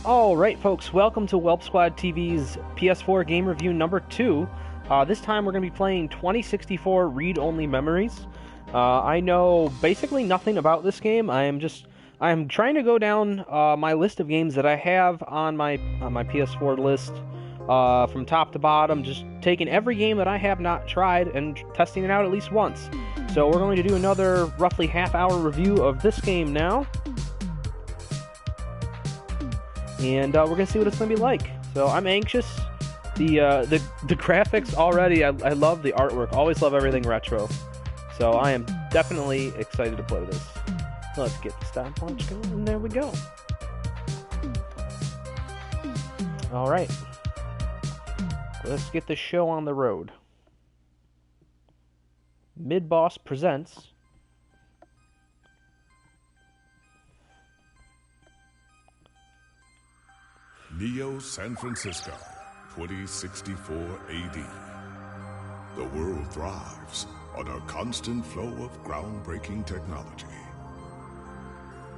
Alright folks, welcome to Welpsquadtv's PS4 game review number 2. This time we're going to be playing 2064 Read-Only Memories. I know basically nothing about this game. I'm trying to go down my list of games that I have on my PS4 list from top to bottom, just taking every game that I have not tried and testing it out at least once. So we're going to do another roughly half-hour review of this game now. And we're gonna see what it's gonna be like. So I'm anxious. The graphics already. I love the artwork. Always love everything retro. So I am definitely excited to play this. Let's get the stopwatch going, and there we go. All right. Let's get the show on the road. Mid-Boss presents. Neo San Francisco, 2064 AD. The world thrives on a constant flow of groundbreaking technology.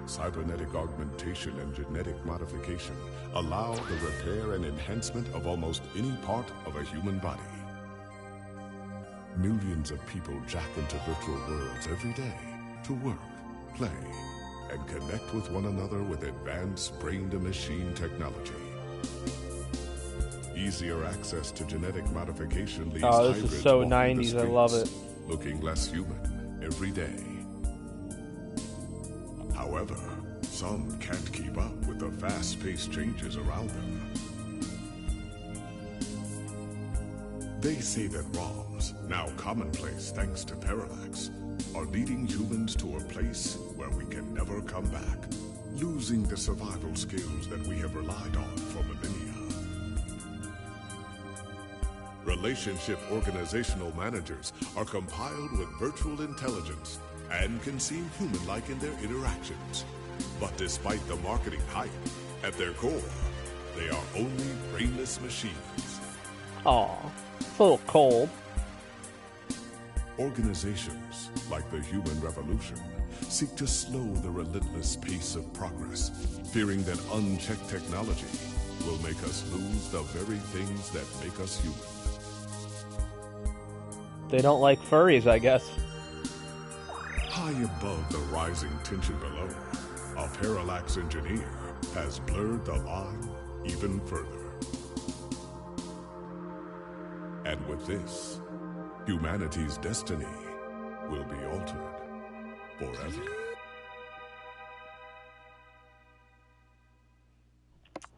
Cybernetic augmentation and genetic modification allow the repair and enhancement of almost any part of a human body. Millions of people jack into virtual worlds every day to work, play, and connect with one another with advanced brain-to-machine technology. Easier access to genetic modification leaves this is so 90s, I love it. Looking less human every day. However, some can't keep up with the fast-paced changes around them. They say that ROMs, now commonplace thanks to Parallax, are leading humans to a place where we can never come back, losing the survival skills that we have relied on for millennia. Relationship organizational managers are compiled with virtual intelligence and can seem human-like in their interactions. But despite the marketing hype, at their core, they are only brainless machines. Aw, it's a little cold. Organizations, like the Human Revolution, seek to slow the relentless pace of progress, fearing that unchecked technology will make us lose the very things that make us human. They don't like furries, I guess. High above the rising tension below, a Parallax engineer has blurred the line even further. And with this, humanity's destiny will be altered forever.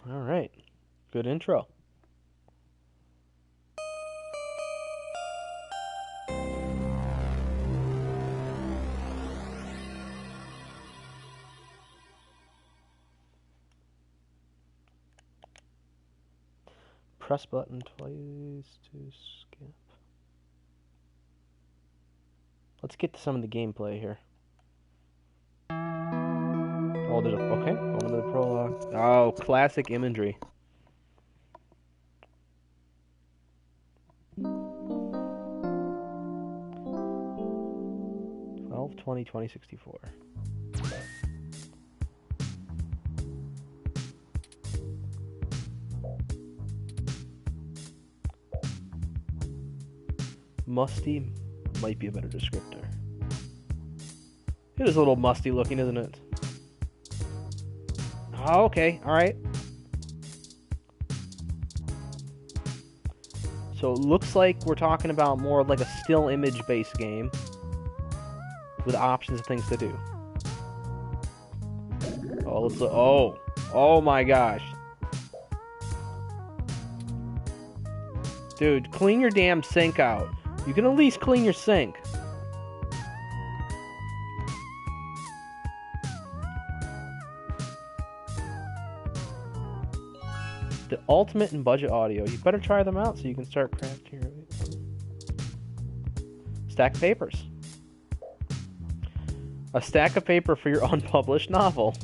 All right. Good intro. Press button twice to skip. Let's get to some of the gameplay here. Oh, there's okay. Going to the prologue. Oh, classic imagery. 12/20/2064. Musty might be a better descriptor. It is a little musty looking, isn't it? Oh, okay, alright. So it looks like we're talking about more of like a still image based game with options of things to do. Oh, let's look. Oh my gosh. Dude, clean your damn sink out. You can at least clean your sink. The ultimate and budget audio. You better try them out so you can start crafting your stack of papers. A stack of paper for your unpublished novel.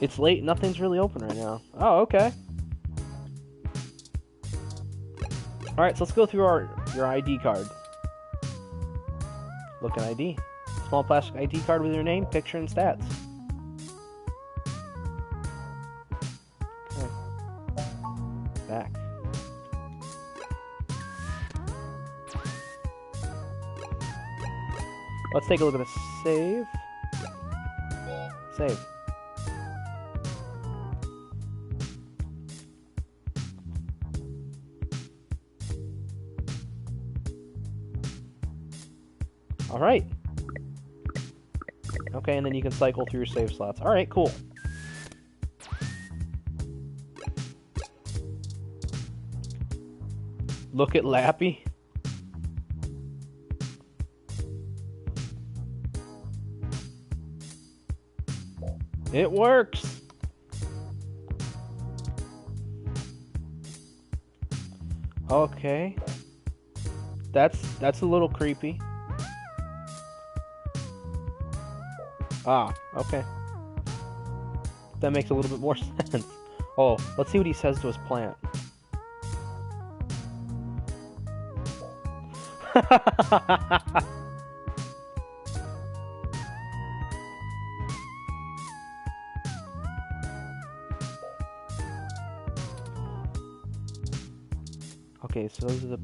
It's late. Nothing's really open right now. Oh, okay. Alright, so let's go through your ID card. Look at ID. Small plastic ID card with your name, picture, and stats. Okay. Back. Let's take a look at the save. Save. Alright. Okay, and then you can cycle through your save slots. Alright, cool. Look at Lappy. It works. Okay. That's a little creepy. Ah, okay. That makes a little bit more sense. Oh, let's see what he says to his plant. Okay, so those are the...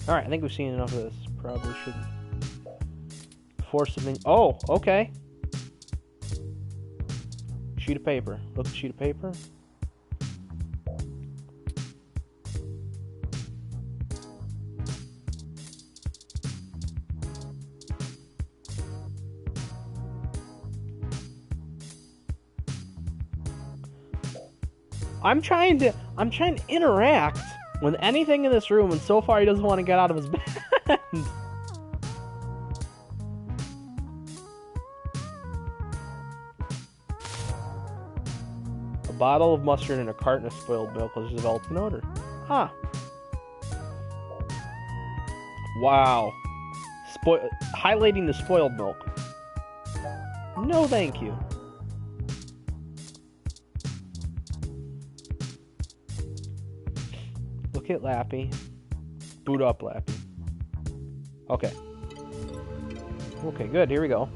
Alright, I think we've seen enough of this. Probably shouldn't force something. Oh, okay. Sheet of paper. Look at the sheet of paper. I'm trying to interact with anything in this room, and so far he doesn't want to get out of his bed. A bottle of mustard and a carton of spoiled milk has developed an odor. Huh. Wow. Highlighting the spoiled milk. No, thank you. Look at Lappy. Boot up, Lappy. Okay. Okay, good. Here we go.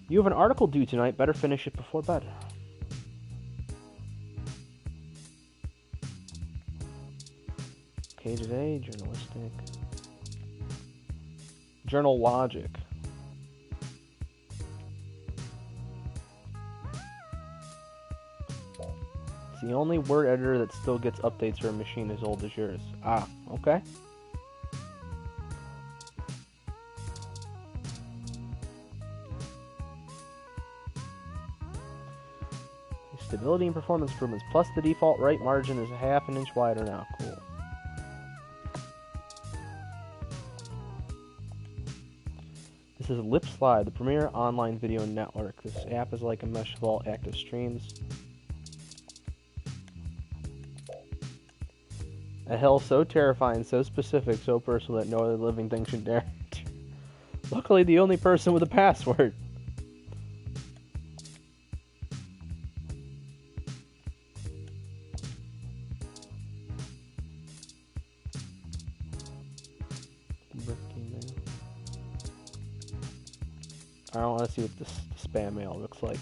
You have an article due tonight. Better finish it before bed. Okay, today, journalistic. Journal logic. It's the only word editor that still gets updates for a machine as old as yours. Ah, okay. Stability and performance improvements, plus the default right margin is a half an inch wider now. Cool. This is Lipslide, the premier online video network. This app is like a mesh of all active streams. A hell so terrifying, so specific, so personal that no other living thing should dare. Luckily, the only person with a password. I don't want to see what this spam mail looks like.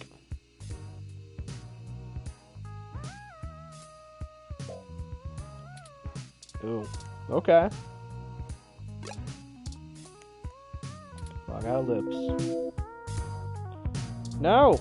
Ooh, okay. Log out of lips. No!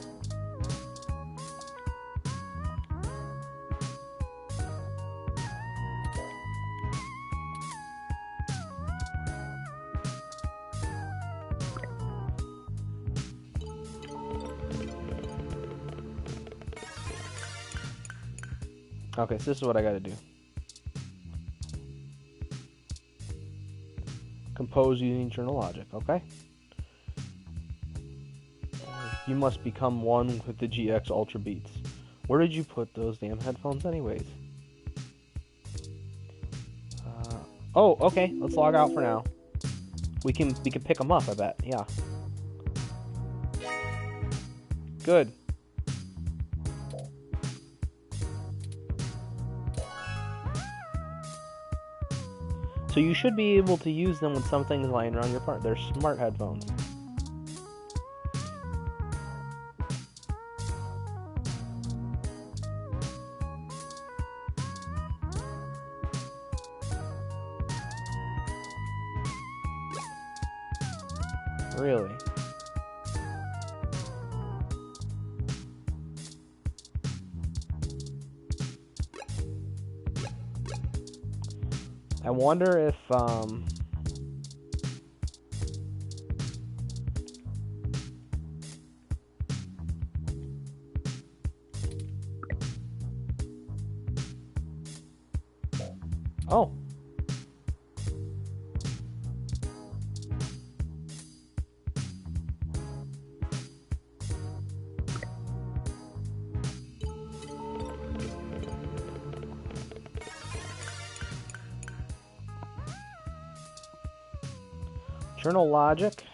Okay, so this is what I gotta do. Compose using journal logic, okay? You must become one with the GX Ultra Beats. Where did you put those damn headphones anyways? Oh, okay. Let's log out for now. We can pick them up, I bet. Yeah. Good. So you should be able to use them when something's lying around your part. They're smart headphones. Really? I wonder if, oh. Journal logic.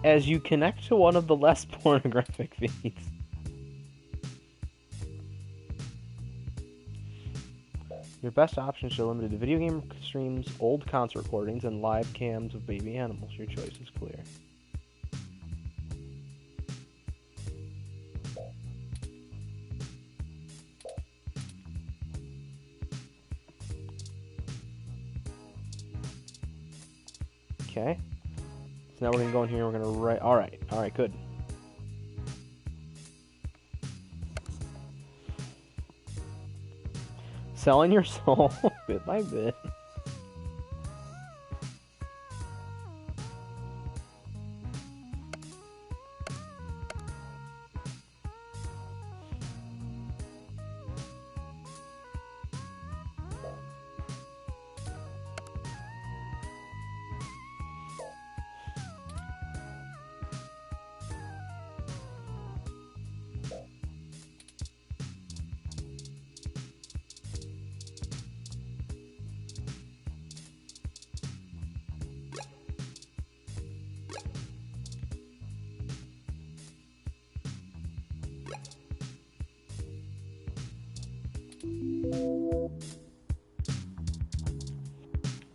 As you connect to one of the less pornographic feeds. Your best options are limited to video game streams, old concert recordings, and live cams of baby animals. Your choice is clear. Okay. So now we're going to go in here and we're going to write... Alright, good. Selling your soul bit by bit.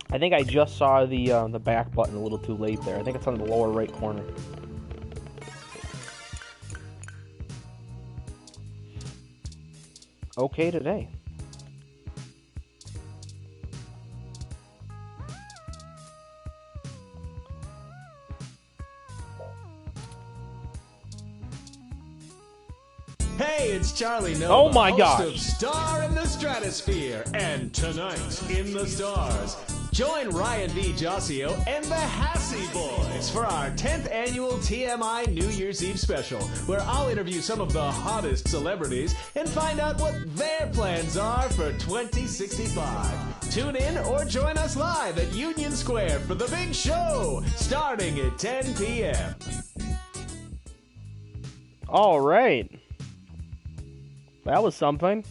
I think I just saw the back button a little too late there. I think it's on the lower right corner. Okay today. Hey, it's Charlie Nova, oh my host gosh. of Star in the Stratosphere, and tonight in the stars, join Ryan V. Josio and the Hassy Boys for our 10th annual TMI New Year's Eve special, where I'll interview some of the hottest celebrities and find out what their plans are for 2065. Tune in or join us live at Union Square for the big show, starting at 10 p.m. All right. That was something.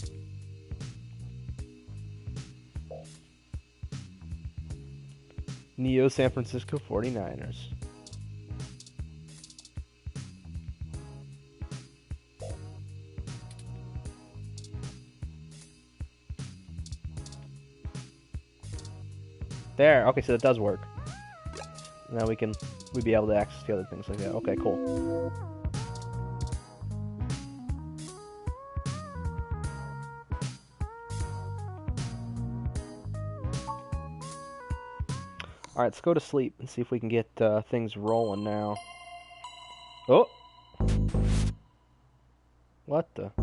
Neo San Francisco 49ers. There. Okay, so that does work. Now we'd be able to access the other things like that. Okay, cool. Alright, let's go to sleep and see if we can get things rolling now. Oh! What the?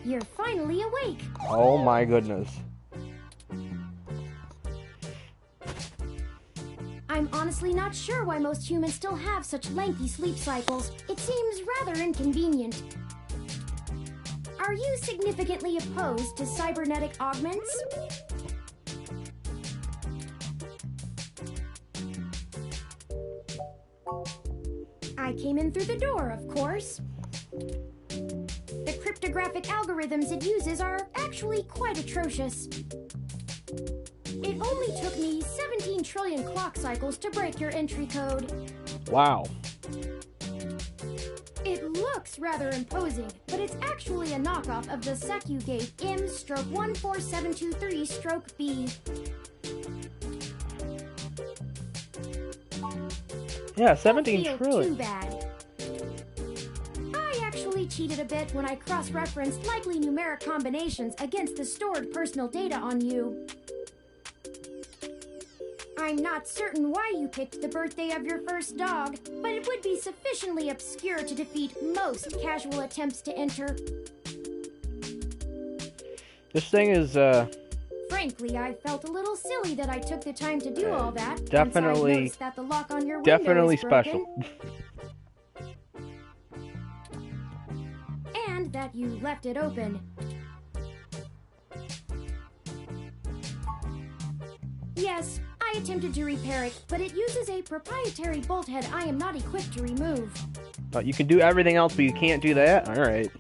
You're finally awake. Oh my goodness. I'm honestly not sure why most humans still have such lengthy sleep cycles. It seems rather inconvenient. Are you significantly opposed to cybernetic augments? I came in through the door, of course. The cryptographic algorithms it uses are actually quite atrocious. It only took me 17 trillion clock cycles to break your entry code. Wow. It looks rather imposing, but it's actually a knockoff of the SecuGate M/14723-B. Yeah, 17 Don't feel trillion. too bad. I actually cheated a bit when I cross-referenced likely numeric combinations against the stored personal data on you. I'm not certain why you picked the birthday of your first dog, but it would be sufficiently obscure to defeat most casual attempts to enter. This thing is, Frankly, I felt a little silly that I took the time to do all that. definitely- once I noticed that the lock on your window definitely is broken, special. and that you left it open. Yes, I attempted to repair it, but it uses a proprietary bolt head I am not equipped to remove. You can do everything else, but you can't do that? Alright.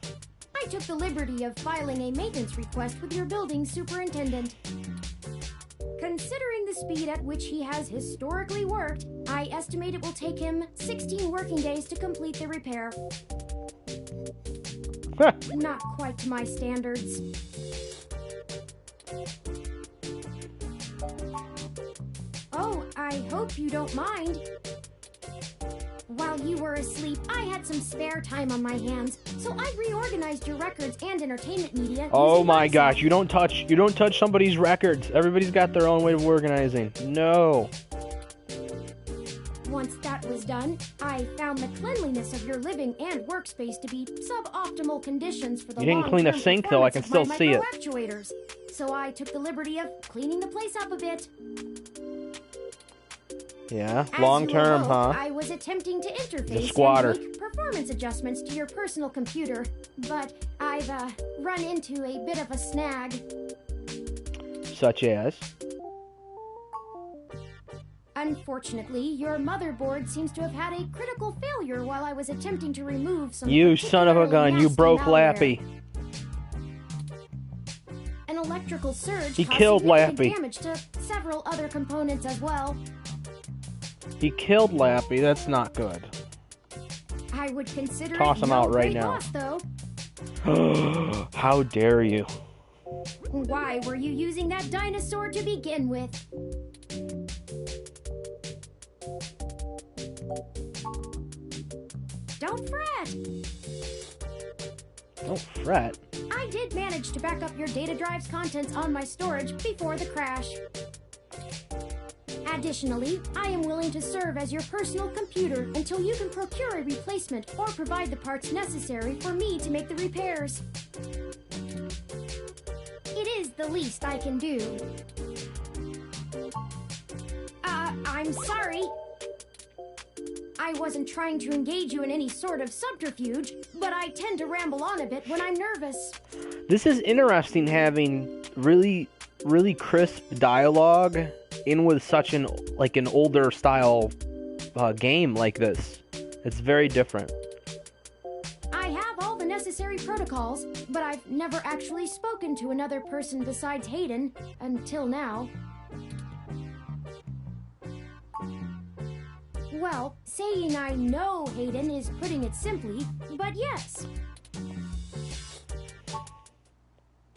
I took the liberty of filing a maintenance request with your building superintendent. Considering the speed at which he has historically worked, I estimate it will take him 16 working days to complete the repair. Not quite to my standards. Oh, I hope you don't mind. While you were asleep, I had some spare time on my hands, so I reorganized your records and entertainment media. Oh using my Myself. gosh, you don't touch somebody's records. Everybody's got their own way of organizing. No. Once that was done, I found the cleanliness of your living and workspace to be suboptimal conditions for the You didn't clean the long-term sink, though. I can performance of still see my it. microactuators. So I took the liberty of cleaning the place up a bit. Yeah, As long you term, awoke, huh? I was attempting to interface squatter. and make performance adjustments to your personal computer, but I've run into a bit of a snag. Such as? Unfortunately, your motherboard seems to have had a critical failure while I was attempting to remove some. You son of a particularly gun, you nasty broke malware. Lappy. An electrical surge He caused killed significant Lappy. damage to several other components as well. He killed Lappy, that's not good. I would consider Toss it him no out right great now. loss, though. How dare you? Why were you using that dinosaur to begin with? Don't fret! Don't fret. I did manage to back up your data drive's contents on my storage before the crash. Additionally, I am willing to serve as your personal computer until you can procure a replacement or provide the parts necessary for me to make the repairs. It is the least I can do. I'm sorry. I wasn't trying to engage you in any sort of subterfuge, but I tend to ramble on a bit when I'm nervous. This is interesting having really crisp dialogue in with such an older style game like this. It's very different. I have all the necessary protocols, but I've never actually spoken to another person besides Hayden until now. Well, saying I know Hayden is putting it simply, but yes.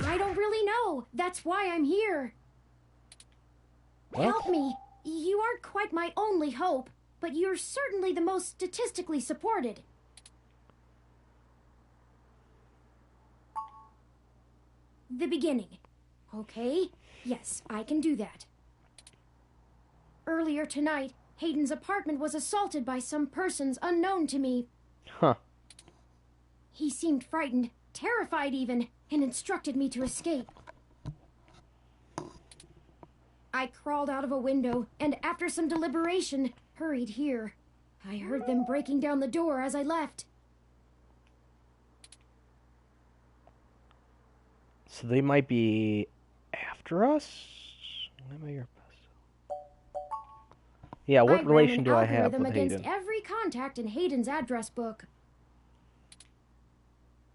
I don't really know. That's why I'm here. What? Help me. You aren't quite my only hope, but you're certainly the most statistically supported. The beginning. Okay, yes, I can do that. Earlier tonight, Hayden's apartment was assaulted by some persons unknown to me. Huh. He seemed frightened, terrified even, and instructed me to escape. I crawled out of a window, and after some deliberation, hurried here. I heard them breaking down the door as I left. So they might be after us? Why am I your best? Yeah, what relation do I have with against Hayden? Every contact in Hayden's address book.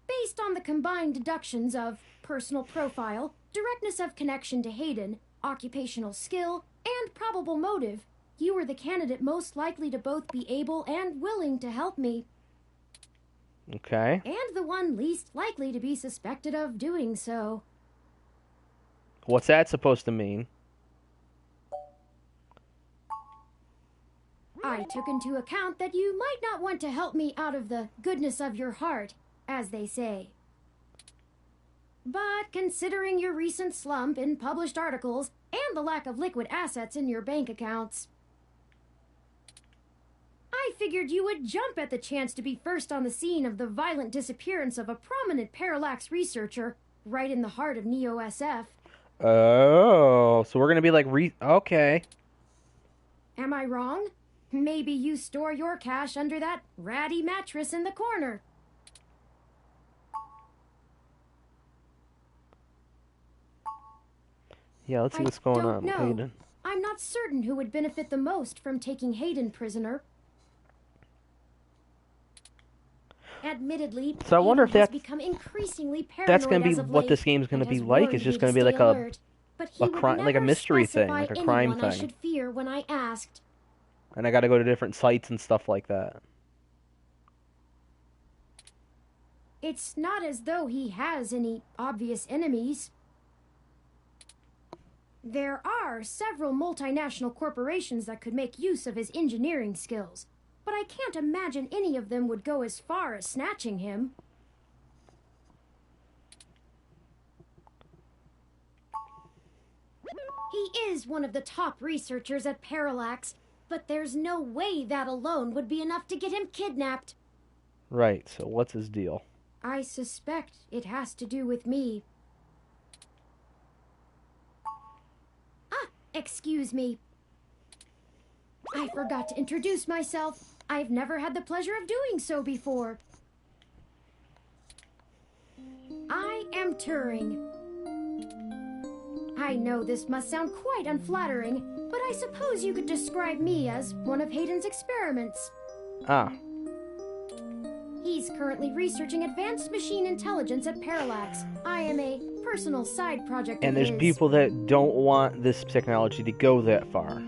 Based on the combined deductions of personal profile, directness of connection to Hayden, occupational skill, and probable motive, you were the candidate most likely to both be able and willing to help me. Okay. And the one least likely to be suspected of doing so. What's that supposed to mean? I took into account that you might not want to help me out of the goodness of your heart, as they say. But considering your recent slump in published articles and the lack of liquid assets in your bank accounts, I figured you would jump at the chance to be first on the scene of the violent disappearance of a prominent parallax researcher right in the heart of Neo-SF. Oh, so we're gonna be like okay. Am I wrong? Maybe you store your cash under that ratty mattress in the corner. Yeah, let's see what's going on with know. Hayden. I'm not certain who would benefit the most from taking Hayden prisoner. Admittedly, So I wonder if Hayden has that's become increasingly that's gonna paranoid be as of what late this game's gonna and be has like. warned It's just me gonna to be like stay a alert, but he would like a never mystery thing, specify like a crime anyone I thing. should fear when I asked. And I gotta go to different sites and stuff like that. It's not as though he has any obvious enemies. There are several multinational corporations that could make use of his engineering skills, but I can't imagine any of them would go as far as snatching him. He is one of the top researchers at Parallax, but there's no way that alone would be enough to get him kidnapped. Right, so what's his deal? I suspect it has to do with me. Excuse me. I forgot to introduce myself. I've never had the pleasure of doing so before. I am Turing. I know this must sound quite unflattering, but I suppose you could describe me as one of Hayden's experiments. Ah. He's currently researching advanced machine intelligence at Parallax. I am a personal side project And of there's his. people that don't want this technology to go that far.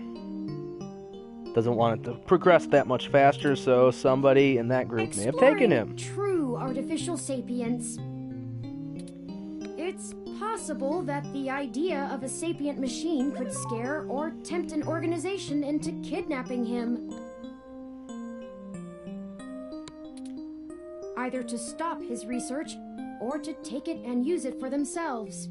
Doesn't want it to progress that much faster, so somebody in that group may have taken him. True artificial sapience. It's possible that the idea of a sapient machine could scare or tempt an organization into kidnapping him. Either to stop his research, or to take it and use it for themselves.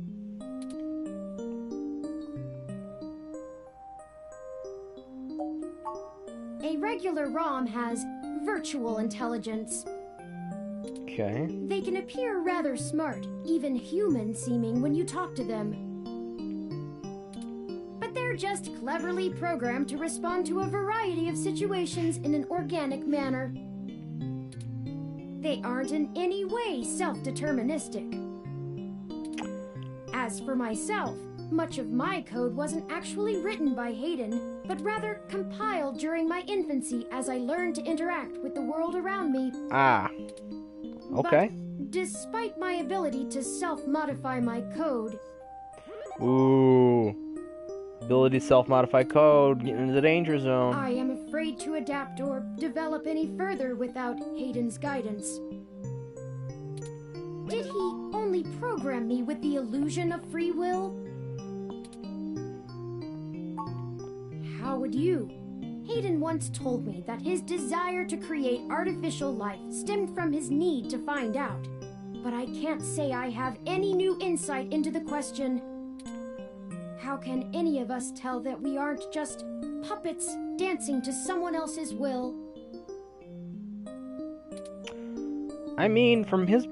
A regular ROM has virtual intelligence. Okay. They can appear rather smart, even human-seeming when you talk to them. But they're just cleverly programmed to respond to a variety of situations in an organic manner. They aren't in any way self-deterministic. As for myself, much of my code wasn't actually written by Hayden, but rather compiled during my infancy as I learned to interact with the world around me. Ah. Okay. But despite my ability to self-modify my code... Ooh. Ability to self-modify code, getting into the danger zone. I am afraid to adapt or develop any further without Hayden's guidance. Did he only program me with the illusion of free will? How would you? Hayden once told me that his desire to create artificial life stemmed from his need to find out. But I can't say I have any new insight into the question, how can any of us tell that we aren't just puppets dancing to someone else's will? I mean, from his...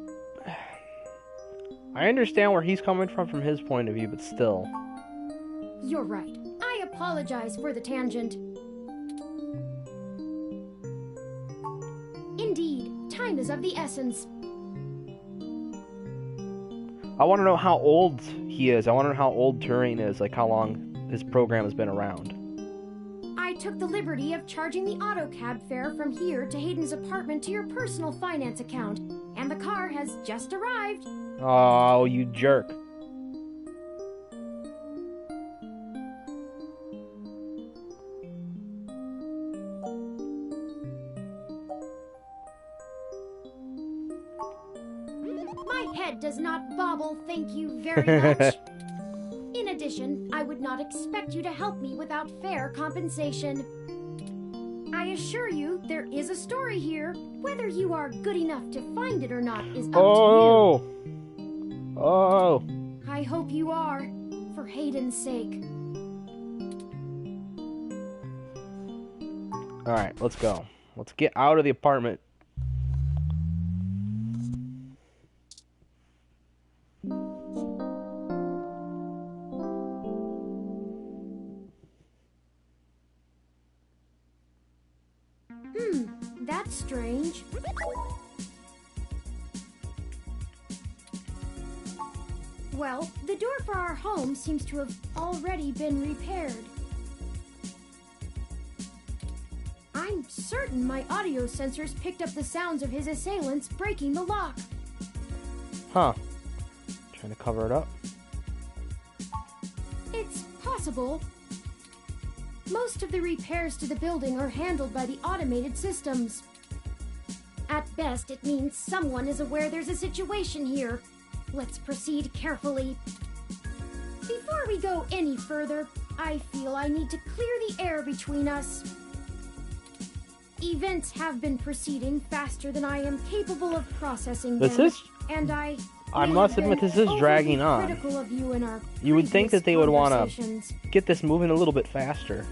I understand where he's coming from his point of view, but still. You're right. I apologize for the tangent. Indeed, time is of the essence. I want to know how old he is. I want to know how old Turing is, like how long his program has been around. I took the liberty of charging the AutoCab fare from here to Hayden's apartment to your personal finance account, and the car has just arrived. Oh, you jerk. My head does not bobble, thank you very much. In addition, I would not expect you to help me without fair compensation. I assure you, there is a story here. Whether you are good enough to find it or not is up to you. Oh! I hope you are, for Hayden's sake. Alright, let's go. Let's get out of the apartment. That's strange. Well, the door for our home seems to have already been repaired. I'm certain my audio sensors picked up the sounds of his assailants breaking the lock. Huh. Trying to cover it up. It's possible. Most of the repairs to the building are handled by the automated systems. At best, it means someone is aware there's a situation here. Let's proceed carefully. Before we go any further, I feel I need to clear the air between us. Events have been proceeding faster than I am capable of processing them, and I must admit, this is dragging on. Critical of you in our You would think that they would want to get this moving a little bit faster.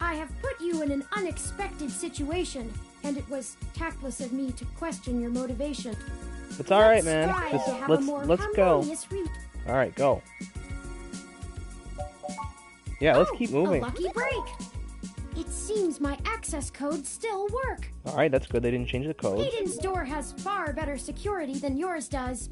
I have put you in an unexpected situation, and it was tactless of me to question your motivation. It's all right, man. Let's go. All right, go. Yeah, let's keep moving. A lucky break. It seems my access codes still work. All right, that's good. They didn't change the code. Hayden's door has far better security than yours does.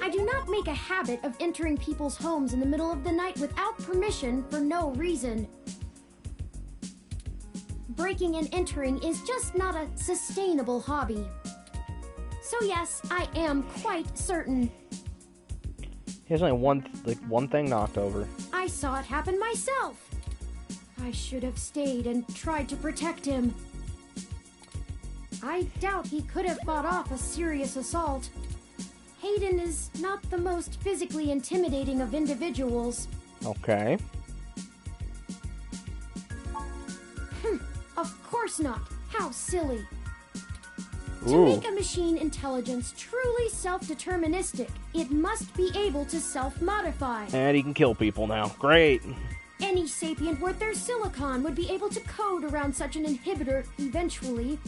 I do not make a habit of entering people's homes in the middle of the night without permission for no reason. Breaking and entering is just not a sustainable hobby. So yes, I am quite certain. Here's only one thing knocked over. I saw it happen myself. I should have stayed and tried to protect him. I doubt he could have fought off a serious assault. Hayden is not the most physically intimidating of individuals. Okay. Of course not. How silly. Ooh. To make a machine intelligence truly self-deterministic, it must be able to self-modify. And he can kill people now. Great. Any sapient worth their silicon would be able to code around such an inhibitor eventually.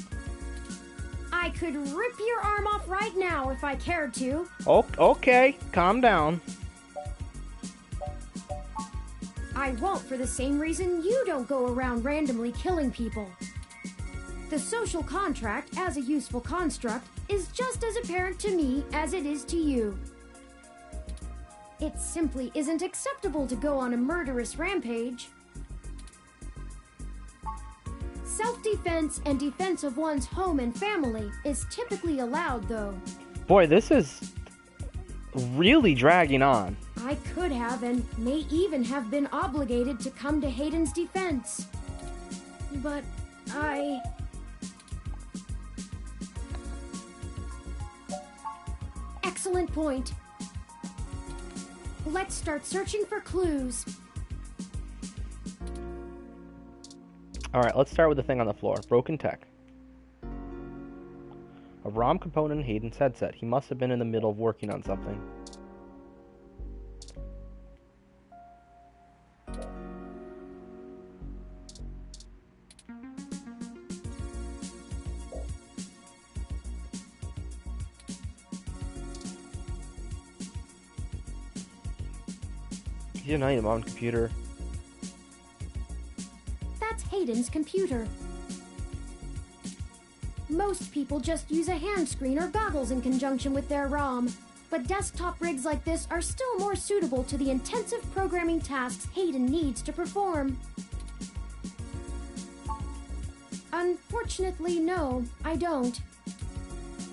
I could rip your arm off right now if I cared to. Oh, okay, calm down. I won't for the same reason you don't go around randomly killing people. The social contract, as a useful construct, is just as apparent to me as it is to you. It simply isn't acceptable to go on a murderous rampage. Self-defense and defense of one's home and family is typically allowed, though. Boy, this is really dragging on. I could have and may even have been obligated to come to Hayden's defense. But Excellent point. Let's start searching for clues. Alright, let's start with the thing on the floor. Broken tech. A ROM component in Hayden's headset. He must have been in the middle of working on something. Use an item on computer. That's Hayden's computer. Most people just use a hand screen or goggles in conjunction with their ROM, but desktop rigs like this are still more suitable to the intensive programming tasks Hayden needs to perform. Unfortunately, no, I don't.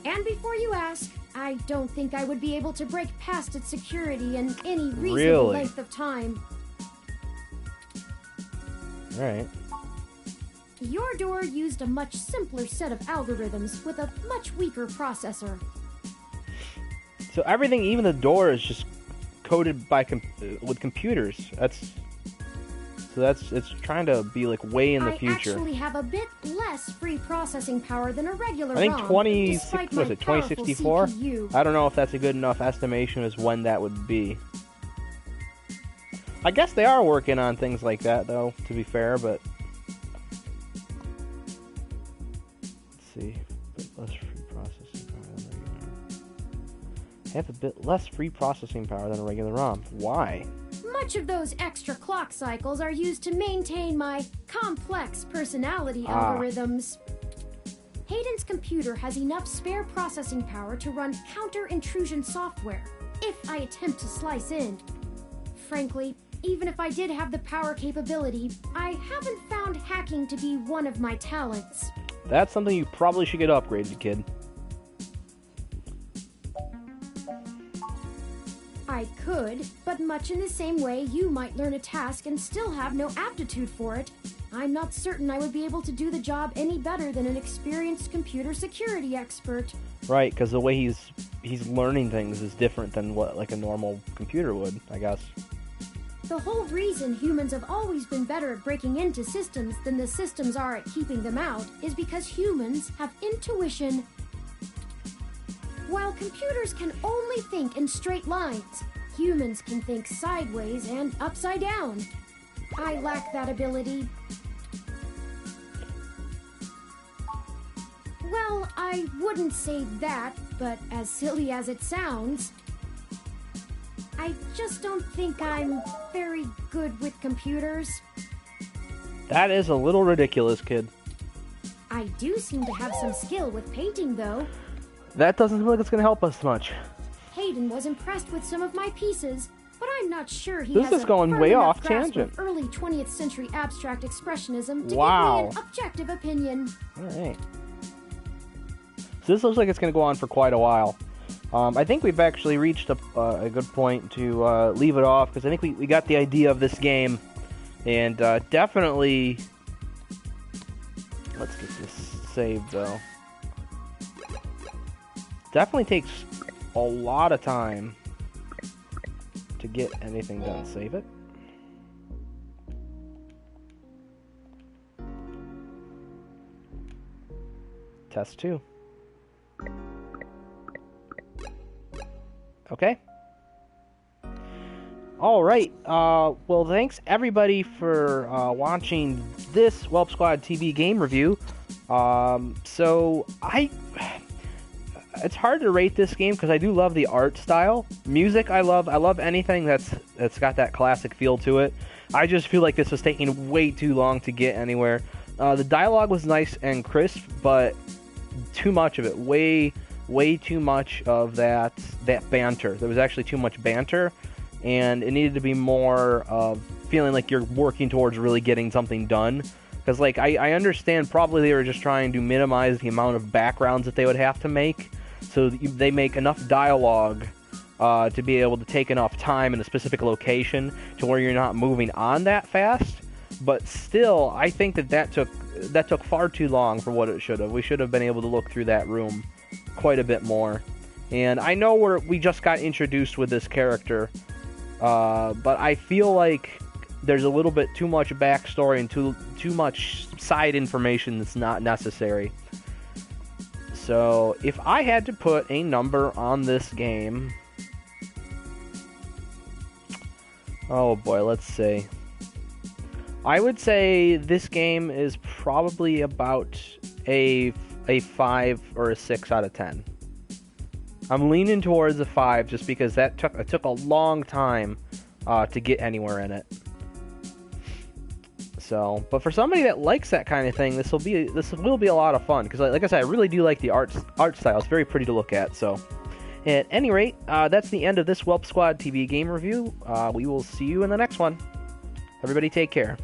And before you ask, I don't think I would be able to break past its security in any reasonable length of time. Alright. Your door used a much simpler set of algorithms with a much weaker processor. So everything, even the door, is just coded by with computers. It's trying to be like way in the future. I actually have a bit less free processing power than a regular I think ROM, 2064? CPU. I don't know if that's a good enough estimation as when that would be. I guess they are working on things like that, though, to be fair, but... Let's see. A bit less free processing power than a regular ROM. Why? Much of those extra clock cycles are used to maintain my complex personality algorithms. Hayden's computer has enough spare processing power to run counter-intrusion software, if I attempt to slice in. Frankly, even if I did have the power capability, I haven't found hacking to be one of my talents. That's something you probably should get upgraded, kid. I could, but much in the same way you might learn a task and still have no aptitude for it, I'm not certain I would be able to do the job any better than an experienced computer security expert. Right, because the way he's learning things is different than what like a normal computer would, I guess. The whole reason humans have always been better at breaking into systems than the systems are at keeping them out is because humans have intuition. While computers can only think in straight lines, humans can think sideways and upside down. I lack that ability. Well, I wouldn't say that, but as silly as it sounds, I just don't think I'm very good with computers. That is a little ridiculous, kid. I do seem to have some skill with painting, though. That doesn't look like it's going to help us much. Hayden was impressed with some of my pieces, but I'm not sure he This has is going way off grasp tangent. of early 20th century abstract expressionism to Wow. give me an objective opinion. Alright. So this looks like it's going to go on for quite a while. I think we've actually reached a good point to leave it off, because I think we got the idea of this game, and definitely... Let's get this saved, though. Definitely takes a lot of time to get anything done. Save it. Test 2. Okay. Alright, well, thanks everybody for watching this Welp Squad TV game review. It's hard to rate this game because I do love the art style. Music, I love anything that's got that classic feel to it. I just feel like this was taking way too long to get anywhere. The dialogue was nice and crisp, but too much of it. Way too much of that banter. There was actually too much banter, and it needed to be more of feeling like you're working towards really getting something done. Because, like, I understand probably they were just trying to minimize the amount of backgrounds that they would have to make, so that they make enough dialogue to be able to take enough time in a specific location to where you're not moving on that fast. But still, I think that took far too long for what it should have. We should have been able to look through that room quite a bit more. And I know we just got introduced with this character, but I feel like there's a little bit too much backstory and too much side information that's not necessary. So, if I had to put a number on this game... Oh boy, let's see. I would say this game is probably about a 5 or a 6 out of 10. I'm leaning towards a 5 just because it took a long time to get anywhere in it. So, but for somebody that likes that kind of thing, this will be a lot of fun, because like I said, I really do like the art style. It's very pretty to look at. So, at any rate, that's the end of this Welp Squad TV game review. We will see you in the next one. Everybody take care.